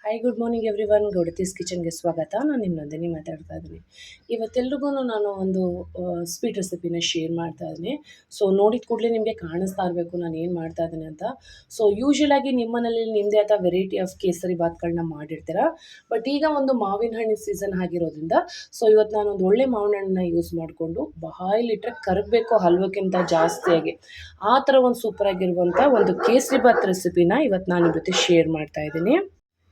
Hi good morning everyone. Gowdathi's ಕಿಚನ್ಗೆ ಸ್ವಾಗತ. ನಾನು ನಿಮ್ಮ ನಂದಿನಿ ಮಾತಾಡ್ತಾ ಇದ್ದೀನಿ. ಇವತ್ತೆಲ್ರಿಗೂ ನಾನು ಒಂದು ಸ್ವೀಟ್ ರೆಸಿಪಿನ ಶೇರ್ ಮಾಡ್ತಾ ಇದ್ದೀನಿ. ಸೊ ನೋಡಿದ ಕೂಡಲೇ ನಿಮಗೆ ಕಾಣಿಸ್ತಾ ಇರಬೇಕು ನಾನು ಏನು ಮಾಡ್ತಾ ಇದ್ದೀನಿ ಅಂತ. ಸೊ ಯೂಶ್ವಲಾಗಿ ನಿಮ್ಮ ಮನೇಲಿ ನಿಮ್ಮದೇ ಆದ ವೆರೈಟಿ ಆಫ್ ಕೇಸರಿ ಬಾತ್ಗಳನ್ನ ಮಾಡಿರ್ತೀರ. ಬಟ್ ಈಗ ಒಂದು ಮಾವಿನ ಹಣ್ಣಿನ ಸೀಸನ್ ಆಗಿರೋದ್ರಿಂದ ಸೊ ಇವತ್ತು ನಾನು ಒಂದು ಒಳ್ಳೆ ಮಾವಿನ ಹಣ್ಣನ್ನ ಯೂಸ್ ಮಾಡಿಕೊಂಡು ಬಾಯಲ್ಲಿಟ್ಟರೆ ಕರಗಬೇಕು ಹಲ್ವಕ್ಕಿಂತ ಜಾಸ್ತಿಯಾಗಿ ಆ ಥರ ಒಂದು ಸೂಪರಾಗಿರುವಂಥ ಒಂದು ಕೇಸರಿ ಬಾತ್ ರೆಸಿಪಿನ ಇವತ್ತು ನಾನು ಜೊತೆ ಶೇರ್ ಮಾಡ್ತಾ ಇದ್ದೀನಿ,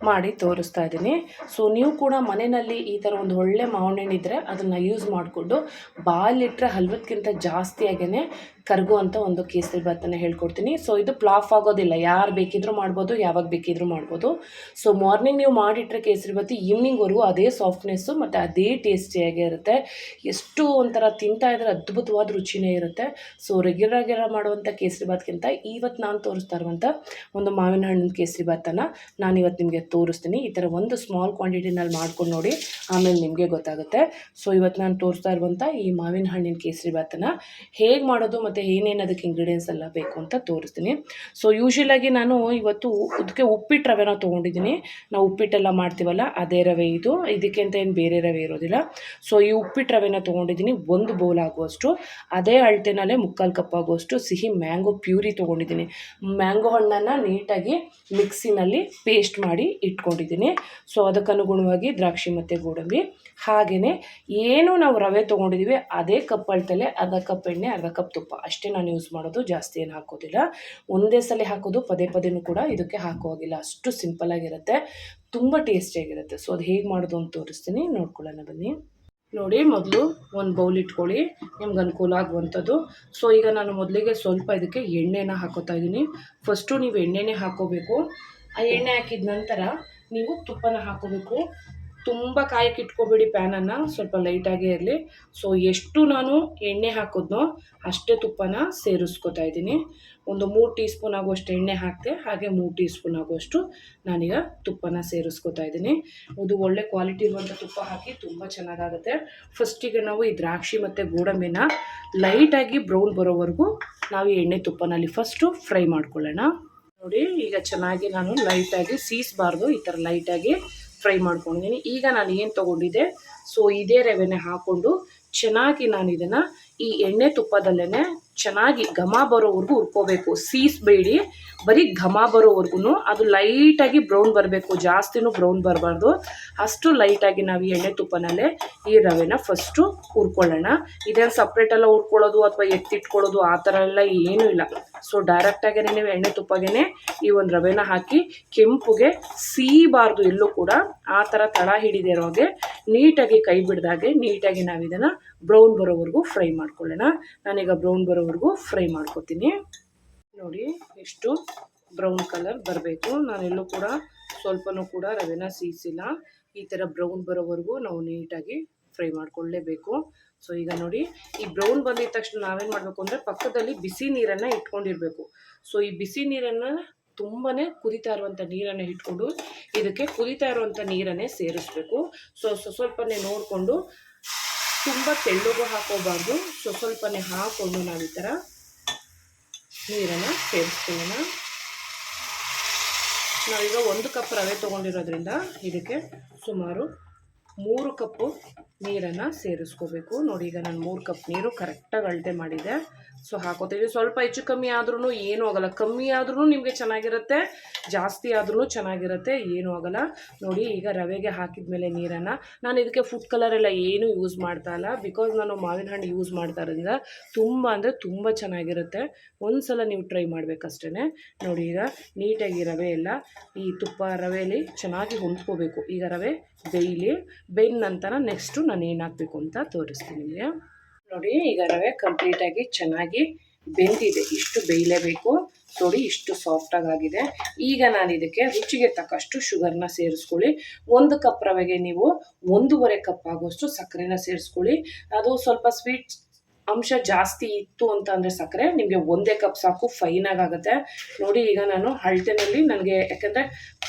ಮಾಡಿ ತೋರಿಸ್ತಾ ಇದ್ದೀನಿ. ಸೊ ನೀವು ಕೂಡ ಮನೆಯಲ್ಲಿ ಈ ಥರ ಒಂದು ಒಳ್ಳೆ ಮಾವಿನ ಹಣ್ಣು ಇದ್ದರೆ ಅದನ್ನು ಯೂಸ್ ಮಾಡಿಕೊಂಡು ಬಾಯಲ್ಲಿಟ್ಟರೆ ಹಲ್ವಕ್ಕಿಂತ ಜಾಸ್ತಿಯಾಗೇ ಕರಗುವಂಥ ಒಂದು ಕೇಸರಿ ಬಾತನ್ನು ಹೇಳ್ಕೊಡ್ತೀನಿ. ಸೊ ಇದು ಪ್ಲಾಫ್ ಆಗೋದಿಲ್ಲ, ಯಾರು ಬೇಕಿದ್ರೂ ಮಾಡ್ಬೋದು, ಯಾವಾಗ ಬೇಕಿದ್ರೂ ಮಾಡ್ಬೋದು. ಸೊ ಮಾರ್ನಿಂಗ್ ನೀವು ಮಾಡಿಟ್ರೆ ಕೇಸರಿ ಬಾತ್ ಈವ್ನಿಂಗ್ವರೆಗೂ ಅದೇ ಸಾಫ್ಟ್ನೆಸ್ಸು ಮತ್ತು ಅದೇ ಟೇಸ್ಟಿಯಾಗೇ ಇರುತ್ತೆ. ಎಷ್ಟು ಒಂಥರ ತಿಂತಾ ಇದ್ರೆ ಅದ್ಭುತವಾದ ರುಚಿನೇ ಇರುತ್ತೆ. ಸೊ ರೆಗ್ಯುಲರ್ ಮಾಡುವಂಥ ಕೇಸರಿ ಬಾತ್ಗಿಂತ ಇವತ್ತು ನಾನು ತೋರಿಸ್ತಾ ಇರುವಂಥ ಒಂದು ಮಾವಿನ ಹಣ್ಣಿನ ಕೇಸರಿ ಬಾತನ್ನು ನಾನು ಇವತ್ತು ನಿಮಗೆ ತೋರಿಸ್ತೀನಿ. ಈ ಥರ ಒಂದು ಸ್ಮಾಲ್ ಕ್ವಾಂಟಿಟಿನಲ್ಲಿ ಮಾಡ್ಕೊಂಡು ನೋಡಿ, ಆಮೇಲೆ ನಿಮಗೆ ಗೊತ್ತಾಗುತ್ತೆ. ಸೊ ಇವತ್ತು ನಾನು ತೋರಿಸ್ತಾ ಇರುವಂಥ ಈ ಮಾವಿನ ಹಣ್ಣಿನ ಕೇಸರಿ ಬಾತನ್ನು ಹೇಗೆ ಮಾಡೋದು ಮತ್ತು ಏನೇನು ಅದಕ್ಕೆ ಇಂಗ್ರೀಡಿಯೆಂಟ್ಸ್ ಎಲ್ಲ ಬೇಕು ಅಂತ ತೋರಿಸ್ತೀನಿ. ಸೊ ಯೂಶ್ವಲಾಗಿ ನಾನು ಇವತ್ತು ಇದಕ್ಕೆ ಉಪ್ಪಿಟ್ಟು ರವೆನ ತೊಗೊಂಡಿದ್ದೀನಿ. ನಾವು ಉಪ್ಪಿಟ್ಟೆಲ್ಲ ಮಾಡ್ತೀವಲ್ಲ ಅದೇ ರವೆ ಇದು, ಇದಕ್ಕೆ ಅಂತ ಏನು ಬೇರೆ ರವೆ ಇರೋದಿಲ್ಲ. ಸೊ ಈ ಉಪ್ಪಿಟ್ಟು ರವೆನ ತೊಗೊಂಡಿದ್ದೀನಿ, ಒಂದು ಬೌಲ್ ಆಗುವಷ್ಟು. ಅದೇ ಅಳತೆನಲ್ಲೇ ಮುಕ್ಕಾಲು ಕಪ್ ಆಗುವಷ್ಟು ಸಿಹಿ ಮ್ಯಾಂಗೋ ಪ್ಯೂರಿ ತೊಗೊಂಡಿದ್ದೀನಿ. ಮ್ಯಾಂಗೋ ಹಣ್ಣನ್ನು ನೀಟಾಗಿ ಮಿಕ್ಸಿನಲ್ಲಿ ಪೇಸ್ಟ್ ಮಾಡಿ ಇಟ್ಕೊಂಡಿದ್ದೀನಿ. ಸೊ ಅದಕ್ಕನುಗುಣವಾಗಿ ದ್ರಾಕ್ಷಿ ಮತ್ತು ಗೋಡಂಬಿ, ಹಾಗೆಯೇ ಏನು ನಾವು ರವೆ ತೊಗೊಂಡಿದ್ದೀವಿ ಅದೇ ಕಪ್ ಅಳತೆಲೆ ಅರ್ಧ ಕಪ್ ಎಣ್ಣೆ, ಅರ್ಧ ಕಪ್ ತುಪ್ಪ ಅಷ್ಟೇ ನಾನು ಯೂಸ್ ಮಾಡೋದು, ಜಾಸ್ತಿ ಏನು ಹಾಕೋದಿಲ್ಲ. ಒಂದೇ ಸಲ ಹಾಕೋದು, ಪದೇ ಪದೇನೂ ಕೂಡ ಇದಕ್ಕೆ ಹಾಕೋಗಿಲ್ಲ. ಅಷ್ಟು ಸಿಂಪಲಾಗಿರುತ್ತೆ, ತುಂಬ ಟೇಸ್ಟಿಯಾಗಿರುತ್ತೆ. ಸೊ ಅದು ಹೇಗೆ ಮಾಡೋದು ಅಂತ ತೋರಿಸ್ತೀನಿ, ನೋಡ್ಕೊಳ್ಳೋಣ ಬನ್ನಿ. ನೋಡಿ, ಮೊದಲು ಒಂದು ಬೌಲ್ ಇಟ್ಕೊಳ್ಳಿ, ನಿಮ್ಗೆ ಅನುಕೂಲ ಆಗುವಂಥದ್ದು. ಸೊ ಈಗ ನಾನು ಮೊದಲಿಗೆ ಸ್ವಲ್ಪ ಇದಕ್ಕೆ ಎಣ್ಣೆನ ಹಾಕೋತಾ ಇದ್ದೀನಿ. ಫಸ್ಟು ನೀವು ಎಣ್ಣೆನೇ ಹಾಕೋಬೇಕು. ಆ ಎಣ್ಣೆ ಹಾಕಿದ ನಂತರ ನೀವು ತುಪ್ಪನ ಹಾಕೋಬೇಕು. ತುಂಬ ಕಾಯಕ್ಕೆ ಇಟ್ಕೊಬೇಡಿ ಪ್ಯಾನನ್ನು, ಸ್ವಲ್ಪ ಲೈಟಾಗೇ ಇರಲಿ. ಸೊ ಎಷ್ಟು ನಾನು ಎಣ್ಣೆ ಹಾಕೋದ್ನೋ ಅಷ್ಟೇ ತುಪ್ಪನ ಸೇರಿಸ್ಕೊತಾ ಇದ್ದೀನಿ. ಒಂದು 3 ಟೀ ಸ್ಪೂನ್ ಆಗುವಷ್ಟು ಎಣ್ಣೆ ಹಾಕಿದೆ, ಹಾಗೆ 3 ಟೀ ಸ್ಪೂನ್ ಆಗುವಷ್ಟು ನಾನೀಗ ತುಪ್ಪನ ಸೇರಿಸ್ಕೊತಾ ಇದ್ದೀನಿ. ಇದು ಒಳ್ಳೆ ಕ್ವಾಲಿಟಿ ಇರುವಂಥ ತುಪ್ಪ ಹಾಕಿ ತುಂಬ ಚೆನ್ನಾಗಾಗುತ್ತೆ. ಫಸ್ಟಿಗೆ ನಾವು ಈ ದ್ರಾಕ್ಷಿ ಮತ್ತು ಗೋಡಂಬಿನ ಲೈಟಾಗಿ ಬ್ರೌನ್ ಬರೋವರೆಗೂ ನಾವು ಈ ಎಣ್ಣೆ ತುಪ್ಪನಲ್ಲಿ ಫಸ್ಟು ಫ್ರೈ ಮಾಡ್ಕೊಳ್ಳೋಣ. ನೋಡಿ, ಈಗ ಚೆನ್ನಾಗಿ ನಾನು ಲೈಟಾಗಿ ಸೀಸಬಾರ್ದು, ಈ ಥರ ಲೈಟಾಗಿ ಫ್ರೈ ಮಾಡ್ಕೊಂಡಿದ್ದೀನಿ. ಈಗ ನಾನು ಏನು ತೊಗೊಂಡಿದ್ದೆ ಸೊ ಇದೇ ರವೆನೇ ಹಾಕ್ಕೊಂಡು ಚೆನ್ನಾಗಿ ನಾನು ಇದನ್ನು ಈ ಎಣ್ಣೆ ತುಪ್ಪದಲ್ಲೇ ಚೆನ್ನಾಗಿ ಘಮ ಬರೋವರೆಗೂ ಹುರ್ಕೋಬೇಕು. ಸೀಸಬೇಡಿ, ಬರೀ ಘಮ ಬರೋವರೆಗೂ. ಅದು ಲೈಟಾಗಿ ಬ್ರೌನ್ ಬರಬೇಕು, ಜಾಸ್ತಿನೂ ಬ್ರೌನ್ ಬರಬಾರ್ದು. ಅಷ್ಟು ಲೈಟಾಗಿ ನಾವು ಈ ಎಣ್ಣೆ ತುಪ್ಪನಲ್ಲೇ ಈ ರವೆನ ಫಸ್ಟು ಹುರ್ಕೊಳ್ಳೋಣ. ಇದೇನು ಸಪ್ರೇಟೆಲ್ಲ ಹುರ್ಕೊಳ್ಳೋದು ಅಥವಾ ಎತ್ತಿಟ್ಕೊಳ್ಳೋದು ಆ ಥರ ಎಲ್ಲ ಏನೂ ಇಲ್ಲ. ಸೊ ಡೈರೆಕ್ಟಾಗೇ ನೀವು ಎಣ್ಣೆ ತುಪ್ಪಗೇ ಈ ಒಂದು ರವೆನ ಹಾಕಿ ಕೆಂಪುಗೆ ಸೀಬಾರ್ದು ಎಲ್ಲೂ ಕೂಡ, ಆ ಥರ ತಳ ಹಿಡಿದೇ ಇರೋಗೆ ನೀಟಾಗಿ ಕೈ ಬಿಡ್ದಾಗೆ ನೀಟಾಗಿ ನಾವು ಇದನ್ನು ಬ್ರೌನ್ ಬರೋವರೆಗೂ ಫ್ರೈ ಮಾಡ್ಕೊಳ್ಳೋಣ. ನಾನೀಗ ಬ್ರೌನ್ ಬರೋವರೆಗೂ ಫ್ರೈ ಮಾಡ್ಕೊತೀನಿ. ನೋಡಿ, ಎಷ್ಟು ಬ್ರೌನ್ ಕಲರ್ ಬರಬೇಕು. ನಾನೆಲ್ಲೂ ಕೂಡ ಸ್ವಲ್ಪನೂ ಕೂಡ ರವೆನ ಸೀಸಿಲ್ಲ. ಈ ಥರ ಬ್ರೌನ್ ಬರೋವರೆಗೂ ನಾವು ನೀಟಾಗಿ ಫ್ರೈ ಮಾಡ್ಕೊಳ್ಳೇಬೇಕು. ಸೊ ಈಗ ನೋಡಿ, ಈ ಬ್ರೌನ್ ಬಂದಿದ ತಕ್ಷಣ ನಾವೇನು ಮಾಡಬೇಕು ಅಂದರೆ ಪಕ್ಕದಲ್ಲಿ ಬಿಸಿ ನೀರನ್ನು ಇಟ್ಕೊಂಡಿರಬೇಕು. ಸೊ ಈ ಬಿಸಿ ನೀರನ್ನು ತುಂಬಾ ಕುದಿತಾ ಇರುವಂಥ ನೀರನ್ನು ಇಟ್ಕೊಂಡು ಇದಕ್ಕೆ ಕುದಿತಾ ಇರುವಂಥ ನೀರನ್ನೇ ಸೇರಿಸ್ಬೇಕು. ಸೊ ಸ್ವಲ್ಪನೇ ನೋಡಿಕೊಂಡು, ತುಂಬ ತೆಳ್ಳಗೂ ಹಾಕೋಬಾರ್ದು. ಸ್ವಲ್ಪನೇ ಹಾಕ್ಕೊಂಡು ನಾವು ಈ ಥರ ನೀರನ್ನು ಸೇರಿಸ್ಕೊಳ್ಳೋಣ. ನಾವೀಗ 1 ಕಪ್ ರವೆ ತೊಗೊಂಡಿರೋದ್ರಿಂದ ಇದಕ್ಕೆ ಸುಮಾರು 3 ಕಪ್ಪು ನೀರನ್ನು ಸೇರಿಸ್ಕೋಬೇಕು. ನೋಡಿ, ಈಗ ನಾನು 3 ಕಪ್ ನೀರು ಕರೆಕ್ಟಾಗಿ ಅಳತೆ ಮಾಡಿದೆ. ಸೊ ಹಾಕೋತೀವಿ. ಸ್ವಲ್ಪ ಹೆಚ್ಚು ಕಮ್ಮಿ ಆದ್ರೂ ಏನೂ ಆಗೋಲ್ಲ. ಕಮ್ಮಿ ಆದ್ರೂ ನಿಮಗೆ ಚೆನ್ನಾಗಿರುತ್ತೆ, ಜಾಸ್ತಿ ಆದ್ರೂ ಚೆನ್ನಾಗಿರುತ್ತೆ, ಏನೂ ಆಗೋಲ್ಲ. ನೋಡಿ, ಈಗ ರವೆಗೆ ಹಾಕಿದ ಮೇಲೆ ನೀರನ್ನು ನಾನು ಇದಕ್ಕೆ ಫುಡ್ ಕಲರ್ ಎಲ್ಲ ಏನೂ ಯೂಸ್ ಮಾಡ್ತಾ ಇಲ್ಲ. ಬಿಕಾಸ್ ನಾನು ಮಾವಿನ ಹಣ್ಣು ಯೂಸ್ ಮಾಡ್ತಾ ಇರೋದ್ರಿಂದ ತುಂಬ ಅಂದರೆ ತುಂಬ ಚೆನ್ನಾಗಿರುತ್ತೆ. ಒಂದು ಸಲ ನೀವು ಟ್ರೈ ಮಾಡಬೇಕಷ್ಟೇ. ನೋಡಿ, ಈಗ ನೀಟಾಗಿ ರವೆ ಎಲ್ಲ ಈ ತುಪ್ಪ ರವೆಯಲ್ಲಿ ಚೆನ್ನಾಗಿ ಹೊಂದ್ಕೋಬೇಕು. ಈಗ ರವೆ ಬೇಯ್ದ ನಂತರ ನೆಕ್ಸ್ಟು ನಾನು ಏನು ಹಾಕಬೇಕು ಅಂತ ತೋರಿಸ್ತೀನಿ ನಿಮಗೆ. ನೋಡಿ, ಈಗ ರವೆ ಕಂಪ್ಲೀಟಾಗಿ ಚೆನ್ನಾಗಿ ಬೆಂದಿದೆ. ಇಷ್ಟು ಬೇಯಲೇಬೇಕು. ನೋಡಿ, ಇಷ್ಟು ಸಾಫ್ಟಾಗಿ ಆಗಿದೆ. ಈಗ ನಾನು ಇದಕ್ಕೆ ರುಚಿಗೆ ತಕ್ಕಷ್ಟು ಶುಗರ್ನ ಸೇರಿಸ್ಕೊಳ್ಳಿ. 1 ಕಪ್ ರವೆಗೆ ನೀವು 1.5 ಕಪ್ ಆಗೋಷ್ಟು ಸಕ್ಕರೆನ ಸೇರಿಸ್ಕೊಳ್ಳಿ. ಅದು ಸ್ವಲ್ಪ ಸ್ವೀಟ್ ಅಂಶ ಜಾಸ್ತಿ ಇತ್ತು ಅಂತ ಅಂದರೆ ಸಕ್ಕರೆ ನಿಮಗೆ ಒಂದೇ ಕಪ್ ಸಾಕು, ಫೈನಾಗಿ ಆಗುತ್ತೆ. ನೋಡಿ ಈಗ ನಾನು ಅಳತೆನಲ್ಲಿ ನನಗೆ ಯಾಕಂದರೆ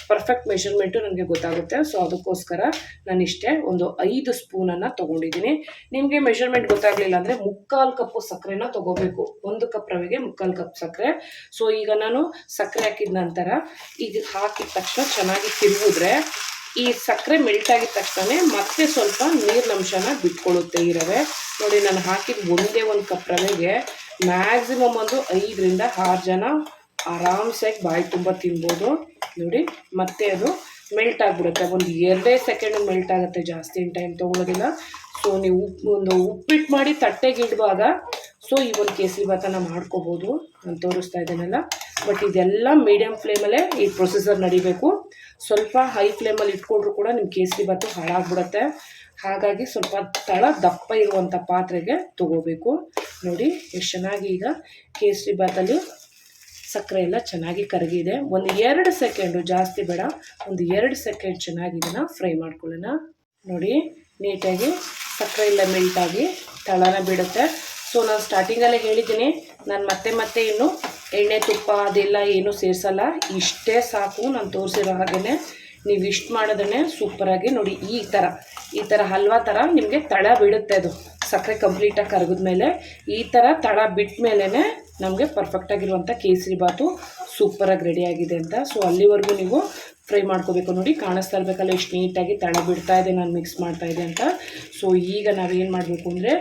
ಪರ್ಫೆಕ್ಟ್ ಮೆಷರ್ಮೆಂಟು ನನಗೆ ಗೊತ್ತಾಗುತ್ತೆ. ಸೊ ಅದಕ್ಕೋಸ್ಕರ ನಾನು ಇಷ್ಟೇ ಒಂದು 5 ಸ್ಪೂನನ್ನು ತೊಗೊಂಡಿದ್ದೀನಿ. ನಿಮಗೆ ಮೆಷರ್ಮೆಂಟ್ ಗೊತ್ತಾಗಲಿಲ್ಲ ಅಂದರೆ 3/4 ಕಪ್ಪು ಸಕ್ಕರೆನ ತೊಗೋಬೇಕು. 1 ಕಪ್ ರವೆಗೆ 3/4 ಕಪ್ ಸಕ್ಕರೆ. ಸೊ ಈಗ ನಾನು ಸಕ್ಕರೆ ಹಾಕಿದ ನಂತರ ಈಗ ಹಾಕಿದ ತಕ್ಷಣ ಚೆನ್ನಾಗಿ ತಿರುಗಿದ್ರೆ ಈ ಸಕ್ಕರೆ ಮೆಲ್ಟ್ ಆಗಿದ ತಕ್ಷಣ ಮತ್ತೆ ಸ್ವಲ್ಪ ನೀರಿನ ಅಂಶನ ಬಿಟ್ಕೊಳ್ಳುತ್ತೆ ಈ ರವೆ. ನೋಡಿ ನಾನು ಹಾಕಿದ ಒಂದೇ 1 ಕಪ್ ರವೆಗೆ ಮ್ಯಾಕ್ಸಿಮಮ್ ಒಂದು 5ರಿಂದ 6 ಜನ ಆರಾಮ್ಸಾಗಿ ಬಾಯಿ ತುಂಬ ತಿನ್ಬೋದು. ನೋಡಿ ಮತ್ತೆ ಅದು ಮೆಲ್ಟ್ ಆಗಿಬಿಡುತ್ತೆ. ಒಂದು 2 ಸೆಕೆಂಡ್ ಮೆಲ್ಟ್ ಆಗುತ್ತೆ, ಜಾಸ್ತಿ ಟೈಮ್ ತೊಗೊಳ್ಳೋದಿಲ್ಲ. ಸೊ ನೀವು ಒಂದು ಉಪ್ಪಿಟ್ಟು ಮಾಡಿ ತಟ್ಟೆಗೆ ಇಡುವಾಗ ಸೊ ಈ ಒಂದು ಕೇಸರಿ ಭಾತನ ಮಾಡ್ಕೋಬೋದು. ನಾನು ತೋರಿಸ್ತಾ ಇದ್ದೇನಲ್ಲ, ಬಟ್ ಇದೆಲ್ಲ ಮೀಡಿಯಮ್ ಫ್ಲೇಮಲ್ಲೇ ಈ ಪ್ರೊಸೆಸರ್ ನಡಿಬೇಕು. ಸ್ವಲ್ಪ ಹೈ ಫ್ಲೇಮಲ್ಲಿ ಇಟ್ಕೊಂಡ್ರು ಕೂಡ ನಿಮ್ಮ ಕೇಸರಿ ಭಾತು ಹಾಳಾಗ್ಬಿಡುತ್ತೆ. ಹಾಗಾಗಿ ಸ್ವಲ್ಪ ತಳ ದಪ್ಪ ಇರುವಂಥ ಪಾತ್ರೆಗೆ ತೊಗೋಬೇಕು. ನೋಡಿ ಎಷ್ಟು ಚೆನ್ನಾಗಿ ಈಗ ಕೇಸರಿ ಭಾತಲ್ಲಿ ಸಕ್ಕರೆ ಎಲ್ಲ ಚೆನ್ನಾಗಿ ಕರಗಿದೆ. ಒಂದು 2 ಸೆಕೆಂಡು, ಜಾಸ್ತಿ ಬೇಡ, ಒಂದು 2 ಸೆಕೆಂಡ್ ಚೆನ್ನಾಗಿ ಇದನ್ನು ಫ್ರೈ ಮಾಡ್ಕೊಳ್ಳೋಣ. ನೋಡಿ ನೀಟಾಗಿ ಸಕ್ಕರೆ ಎಲ್ಲ ಮೆಲ್ಟಾಗಿ ತಳನ ಬಿಡುತ್ತೆ. ಸೊ ನಾನು ಸ್ಟಾರ್ಟಿಂಗಲ್ಲೇ ಹೇಳಿದ್ದೀನಿ, ನಾನು ಮತ್ತೆ ಇನ್ನು ಎಣ್ಣೆ ತುಪ್ಪ ಅದೆಲ್ಲ ಏನೂ ಸೇರಿಸಲ್ಲ. ಇಷ್ಟೇ ಸಾಕು. ನಾನು ತೋರಿಸಿರೋ ಹಾಗೆಯೇ ನೀವು ಇಷ್ಟು ಮಾಡೋದನ್ನೇ ಸೂಪರಾಗಿ ನೋಡಿ ಈ ಥರ ಹಲ್ವಾ ಥರ ನಿಮಗೆ ತಳ ಬಿಡುತ್ತೆ. ಅದು ಸಕ್ಕರೆ ಕಂಪ್ಲೀಟಾಗಿ ಕರಗಿದ್ಮೇಲೆ ಈ ಥರ ತಳ ಬಿಟ್ಟ ಮೇಲೇ ನಮಗೆ ಪರ್ಫೆಕ್ಟಾಗಿರುವಂಥ ಕೇಸರಿ ಭಾತು ಸೂಪರಾಗಿ ರೆಡಿಯಾಗಿದೆ ಅಂತ. ಸೊ ಅಲ್ಲಿವರೆಗೂ ನೀವು ಫ್ರೈ ಮಾಡ್ಕೋಬೇಕು. ನೋಡಿ ಕಾಣಿಸ್ತಾ ಇರಬೇಕಲ್ಲ ಎಷ್ಟು ನೀಟಾಗಿ ತಳ ಬಿಡ್ತಾ ಇದೆ, ನಾನು ಮಿಕ್ಸ್ ಮಾಡ್ತಾಯಿದ್ದೆ ಅಂತ. ಸೊ ಈಗ ನಾವೇನು ಮಾಡಬೇಕು ಅಂದರೆ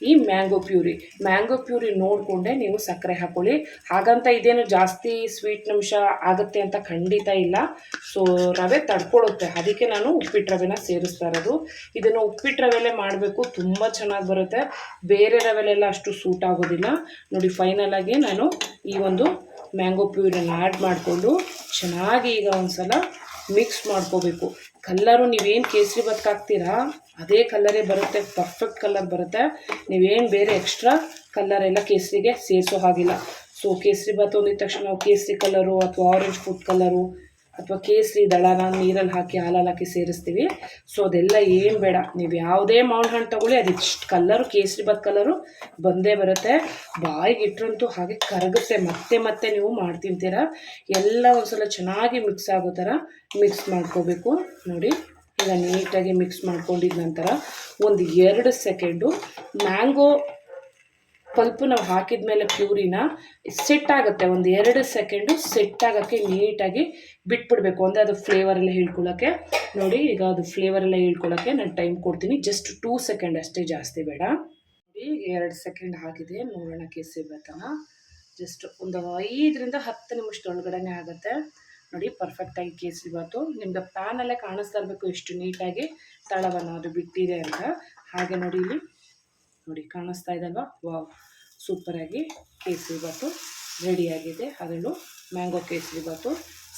ಈ ಮ್ಯಾಂಗೋ ಪ್ಯೂರಿ ನೋಡಿಕೊಂಡೆ ನೀವು ಸಕ್ಕರೆ ಹಾಕ್ಕೊಳ್ಳಿ. ಹಾಗಂತ ಇದೇನು ಜಾಸ್ತಿ ಸ್ವೀಟ್ ಅಂಶ ಆಗುತ್ತೆ ಅಂತ ಖಂಡಿತ ಇಲ್ಲ. ಸೊ ರವೆ ತಡ್ಕೊಳ್ಳುತ್ತೆ, ಅದಕ್ಕೆ ನಾನು ಉಪ್ಪಿಟ್ಟು ರವೆನ ಸೇರಿಸ್ತಾ ಇರೋದು. ಇದನ್ನು ಉಪ್ಪಿಟ್ಟು ರವೆಲೇ ಮಾಡಬೇಕು, ತುಂಬ ಚೆನ್ನಾಗಿ ಬರುತ್ತೆ. ಬೇರೆ ರವೆಲೆಲ್ಲ ಅಷ್ಟು ಸೂಟ್ ಆಗೋದಿಲ್ಲ. ನೋಡಿ ಫೈನಲ್ ಆಗಿ ನಾನು ಈ ಒಂದು ಮ್ಯಾಂಗೋ ಪ್ಯೂರನ್ನು ಆ್ಯಡ್ ಮಾಡಿಕೊಂಡು ಚೆನ್ನಾಗಿ ಈಗ ಒಂದು ಸಲ ಮಿಕ್ಸ್ ಮಾಡ್ಕೋಬೇಕು. ಕಲ್ಲರು ನೀವೇನು ಕೇಸರಿ ಭಾತ್ಗೆ ಹಾಕ್ತೀರಾ ಅದೇ ಕಲ್ಲರೇ ಬರುತ್ತೆ, ಪರ್ಫೆಕ್ಟ್ ಕಲರ್ ಬರುತ್ತೆ. ನೀವೇನು ಬೇರೆ ಎಕ್ಸ್ಟ್ರಾ ಕಲ್ಲರೆಲ್ಲ ಕೇಸರಿಗೆ ಸೇರಿಸೋ ಹಾಗಿಲ್ಲ. ಸೊ ಕೇಸರಿ ಭಾತ್ ಅಂದಿದ ತಕ್ಷಣ ನಾವು ಕೇಸರಿ ಕಲರು ಅಥವಾ ಆರೆಂಜ್ ಫುಡ್ ಕಲರು ಅಥವಾ ಕೇಸರಿ ದಳನ ನೀರಲ್ಲಿ ಹಾಕಿ ಹಾಲಲ್ಲಿ ಹಾಕಿ ಸೇರಿಸ್ತೀವಿ. ಸೊ ಅದೆಲ್ಲ ಏನು ಬೇಡ, ನೀವು ಯಾವುದೇ ಮಾವಿನ ಹಣ್ಣು ತೊಗೊಳ್ಳಿ ಅದಿಷ್ಟು ಕಲ್ಲರು ಕೇಸರಿ ಭಾತ್ ಕಲರು ಬಂದೇ ಬರುತ್ತೆ. ಬಾಯಿಗೆ ಇಟ್ಟರಂತೂ ಹಾಗೆ ಕರಗುತ್ತೆ, ಮತ್ತೆ ನೀವು ಮಾಡ್ತಿಂತೀರ. ಎಲ್ಲ ಒಂದ್ಸಲ ಚೆನ್ನಾಗಿ ಮಿಕ್ಸ್ ಆಗೋ ಥರ ಮಿಕ್ಸ್ ಮಾಡ್ಕೋಬೇಕು. ನೋಡಿ ಈಗ ನೀಟಾಗಿ ಮಿಕ್ಸ್ ಮಾಡ್ಕೊಂಡಿದ ನಂತರ ಒಂದು 2 ಸೆಕೆಂಡು ಮ್ಯಾಂಗೋ ಪಲ್ಪು ನಾವು ಹಾಕಿದ ಮೇಲೆ ಪ್ಯೂರಿನ ಸೆಟ್ ಆಗುತ್ತೆ. ಒಂದು 2 ಸೆಕೆಂಡು ಸೆಟ್ ಆಗೋಕ್ಕೆ ನೀಟಾಗಿ ಬಿಟ್ಬಿಡಬೇಕು. ಅಂದರೆ ಅದು ಫ್ಲೇವರೆಲ್ಲ ಹೇಳ್ಕೊಳ್ಳೋಕ್ಕೆ. ನೋಡಿ ಈಗ ಅದು ಫ್ಲೇವರೆಲ್ಲ ಹೇಳ್ಕೊಳ್ಳೋಕ್ಕೆ ನಾನು ಟೈಮ್ ಕೊಡ್ತೀನಿ. ಜಸ್ಟ್ 2 ಸೆಕೆಂಡ್ ಅಷ್ಟೇ, ಜಾಸ್ತಿ ಬೇಡ. ನೋಡಿ 2 ಸೆಕೆಂಡ್ ಆಗಿದೆ. ನೋಡೋಣ ಕೇಸರಿ ಭಾತನ. ಜಸ್ಟ್ ಒಂದು 5ರಿಂದ 10 ನಿಮಿಷದೊಳಗಡೆ ಆಗುತ್ತೆ. ನೋಡಿ ಪರ್ಫೆಕ್ಟಾಗಿ ಕೇಸರಿ ಭಾತು ನಿಮ್ಗೆ ಪ್ಯಾನಲ್ಲೇ ಕಾಣಿಸ್ತಾ ಇರಬೇಕು ಎಷ್ಟು ನೀಟಾಗಿ ತಳವನ್ನು ಅದು ಬಿಟ್ಟಿದೆ ಅಂತ. ಹಾಗೆ ನೋಡಿ ಇಲ್ಲಿ ನೋಡಿ ಕಾಣಿಸ್ತಾ ಇದಲ್ವಾ, ವಾವ್ ಸೂಪರಾಗಿ ಕೇಸರಿ ಭಾತು ರೆಡಿಯಾಗಿದೆ. ಅದರಲ್ಲೂ ಮ್ಯಾಂಗೋ ಕೇಸರಿ ಭಾತು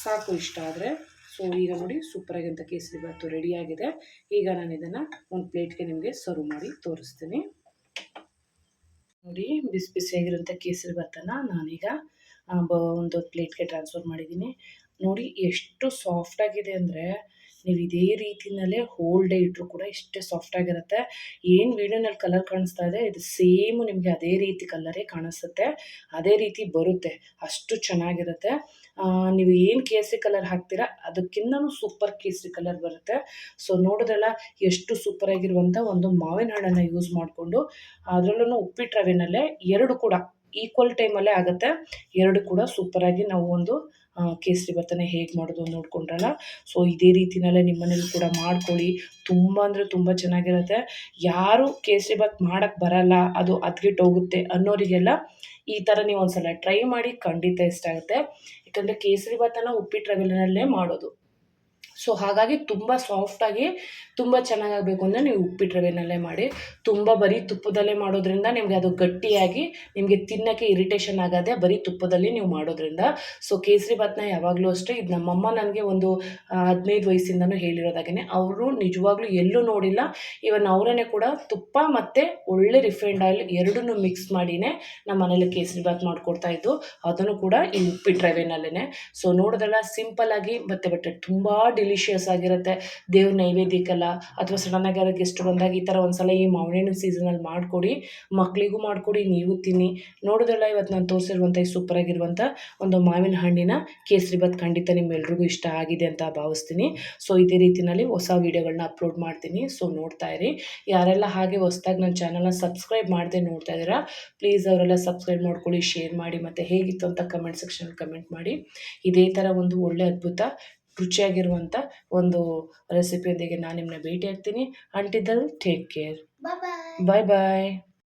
ಸಾಕು ಇಷ್ಟ ಆದರೆ. ಸೊ ಈಗ ನೋಡಿ ಸೂಪರಾಗಿ ಅಂತ ಕೇಸರಿ ಭಾತು ರೆಡಿಯಾಗಿದೆ. ಈಗ ನಾನು ಇದನ್ನು ಒಂದು ಪ್ಲೇಟ್ಗೆ ನಿಮಗೆ ಸರ್ವ್ ಮಾಡಿ ತೋರಿಸ್ತೀನಿ. ನೋಡಿ ಬಿಸಿಯಾಗಿರೋಂಥ ಕೇಸರಿ ಭಾತನ ನಾನೀಗ ಒಂದು ಪ್ಲೇಟ್ಗೆ ಟ್ರಾನ್ಸ್ಫರ್ ಮಾಡಿದ್ದೀನಿ. ನೋಡಿ ಎಷ್ಟು ಸಾಫ್ಟಾಗಿದೆ ಅಂದರೆ ನೀವು ಇದೇ ರೀತಿಯಲ್ಲೇ ಹೋಲ್ ಡೇ ಇಟ್ಟರು ಕೂಡ ಇಷ್ಟೇ ಸಾಫ್ಟಾಗಿರುತ್ತೆ. ಏನು ವೀಡಿಯೋನಲ್ಲಿ ಕಲರ್ ಕಾಣಿಸ್ತಾ ಇದೆ ಇದು ಸೇಮು ನಿಮಗೆ ಅದೇ ರೀತಿ ಕಲರೇ ಕಾಣಿಸುತ್ತೆ, ಅದೇ ರೀತಿ ಬರುತ್ತೆ, ಅಷ್ಟು ಚೆನ್ನಾಗಿರುತ್ತೆ. ನೀವು ಏನು ಕೇಸರಿ ಕಲರ್ ಹಾಕ್ತೀರಾ ಅದಕ್ಕಿಂತಲೂ ಸೂಪರ್ ಕೇಸರಿ ಕಲರ್ ಬರುತ್ತೆ. ಸೊ ನೋಡಿದ್ರಲ್ಲ ಎಷ್ಟು ಸೂಪರಾಗಿರುವಂಥ ಒಂದು ಮಾವಿನ ಹಣ್ಣನ್ನು ಯೂಸ್ ಮಾಡಿಕೊಂಡು ಅದರಲ್ಲೂ ಉಪ್ಪಿಟ್ಟು ರವೆನಲ್ಲೇ 2 ಕೂಡ ಈಕ್ವಲ್ ಟೈಮಲ್ಲೇ ಆಗುತ್ತೆ. 2 ಕೂಡ ಸೂಪರಾಗಿ ನಾವು ಒಂದು ಕೇಸರಿ ಭಾತನ ಹೇಗೆ ಮಾಡೋದು ನೋಡ್ಕೊಂಡ್ರಲ್ಲ. ಸೊ ಇದೇ ರೀತಿಯಲ್ಲೇ ನಿಮ್ಮ ಮನೇಲಿ ಕೂಡ ಮಾಡ್ಕೊಳ್ಳಿ, ತುಂಬ ಅಂದರೆ ತುಂಬ ಚೆನ್ನಾಗಿರುತ್ತೆ. ಯಾರು ಕೇಸರಿ ಭಾತ್ ಮಾಡೋಕ್ಕೆ ಬರಲ್ಲ, ಅದು ಹೋಗುತ್ತೆ ಅನ್ನೋರಿಗೆಲ್ಲ ಈ ಥರ ನೀವು ಒಂದ್ಸಲ ಟ್ರೈ ಮಾಡಿ, ಖಂಡಿತ ಇಷ್ಟ ಆಗುತ್ತೆ. ಯಾಕಂದರೆ ಕೇಸರಿ ಭಾತನ ಉಪ್ಪಿಟ್ಟು ರವೆನಲ್ಲೇ ಮಾಡೋದು. ಸೊ ಹಾಗಾಗಿ ತುಂಬ ಸಾಫ್ಟಾಗಿ ತುಂಬ ಚೆನ್ನಾಗಾಗಬೇಕು ಅಂದರೆ ನೀವು ಉಪ್ಪಿಟ್ಟು ರವೆನಲ್ಲೇ ಮಾಡಿ. ತುಂಬ ಬರೀ ತುಪ್ಪದಲ್ಲೇ ಮಾಡೋದ್ರಿಂದ ನಿಮಗೆ ಅದು ಗಟ್ಟಿಯಾಗಿ ನಿಮಗೆ ತಿನ್ನೋಕ್ಕೆ ಇರಿಟೇಷನ್ ಆಗೋದೆ ಬರೀ ತುಪ್ಪದಲ್ಲಿ ನೀವು ಮಾಡೋದ್ರಿಂದ. ಸೊ ಕೇಸರಿ ಭಾತ್ನ ಯಾವಾಗಲೂ ಅಷ್ಟೇ, ಇದು ನಮ್ಮಮ್ಮ ನನಗೆ ಒಂದು 15 ವಯಸ್ಸಿಂದನೂ ಹೇಳಿರೋದಾಗೇ. ಅವರು ನಿಜವಾಗ್ಲೂ ಎಲ್ಲೂ ನೋಡಿಲ್ಲ, ಇವನ್ ಅವರೇ ಕೂಡ ತುಪ್ಪ ಮತ್ತು ಒಳ್ಳೆ ರಿಫೈನ್ಡ್ ಆಯಿಲ್ ಎರಡನ್ನೂ ಮಿಕ್ಸ್ ಮಾಡಿನೇ ನಮ್ಮ ಮನೇಲಿ ಕೇಸರಿ ಭಾತ್ ಮಾಡಿಕೊಡ್ತಾಯಿದ್ದು, ಅದನ್ನು ಕೂಡ ಈ ಉಪ್ಪಿಟ್ಟು ರವೆನಲ್ಲೇ. ಸೊ ನೋಡಿದ್ರಲ್ಲ ಸಿಂಪಲ್ಲಾಗಿ ಬಟ್ ತುಂಬ ಡೆಲಿಷಿಯಸ್ ಆಗಿರುತ್ತೆ. ದೇವ್ರ ನೈವೇದ್ಯಕ್ಕಲ್ಲ ಅಥವಾ ಸಡನ್ನಾಗಿ ಯಾರೋ ಗೆಸ್ಟ್ ಬಂದಾಗ ಈ ಥರ ಒಂದ್ಸಲ ಈ ಮಾವಿನ ಹಣ್ಣಿನ ಸೀಸನಲ್ಲಿ ಮಾಡಿಕೊಡಿ, ಮಕ್ಕಳಿಗೂ ಮಾಡಿಕೊಡಿ, ನೀವು ತಿನ್ನಿ. ನೋಡಿದ್ರಲ್ಲ ಇವತ್ತು ನಾನು ತೋರಿಸಿರುವಂಥ ಈ ಸೂಪರಾಗಿರುವಂಥ ಒಂದು ಮಾವಿನ ಹಣ್ಣಿನ ಕೇಸರಿ ಬಾತ್ ಖಂಡಿತ ನಿಮ್ಮೆಲ್ರಿಗೂ ಇಷ್ಟ ಆಗಿದೆ ಅಂತ ಭಾವಿಸ್ತೀನಿ. ಸೊ ಇದೇ ರೀತಿಯಲ್ಲಿ ಹೊಸ ವೀಡಿಯೋಗಳನ್ನ ಅಪ್ಲೋಡ್ ಮಾಡ್ತೀನಿ. ಸೊ ನೋಡ್ತಾ ಇರಿ. ಯಾರೆಲ್ಲ ಹಾಗೆ ಹೊಸ್ದಾಗಿ ನನ್ನ ಚಾನಲ್ನ ಸಬ್ಸ್ಕ್ರೈಬ್ ಮಾಡದೆ ನೋಡ್ತಾ ಇದ್ದೀರಾ, ಪ್ಲೀಸ್ ಅವರೆಲ್ಲ ಸಬ್ಸ್ಕ್ರೈಬ್ ಮಾಡ್ಕೊಳ್ಳಿ, ಶೇರ್ ಮಾಡಿ, ಮತ್ತು ಹೇಗಿತ್ತು ಅಂತ ಕಮೆಂಟ್ ಸೆಕ್ಷನಲ್ಲಿ ಕಮೆಂಟ್ ಮಾಡಿ. ಇದೇ ಥರ ಒಂದು ಒಳ್ಳೆ ಅದ್ಭುತ ರುಚಿಯಾಗಿರುವಂಥ ಒಂದು ರೆಸಿಪಿಯೊಂದಿಗೆ ನಾನು ನಿಮ್ಮನ್ನ ಭೇಟಿ ಆಗ್ತೀನಿ. Until then take care. Bye ಬಾಯ್.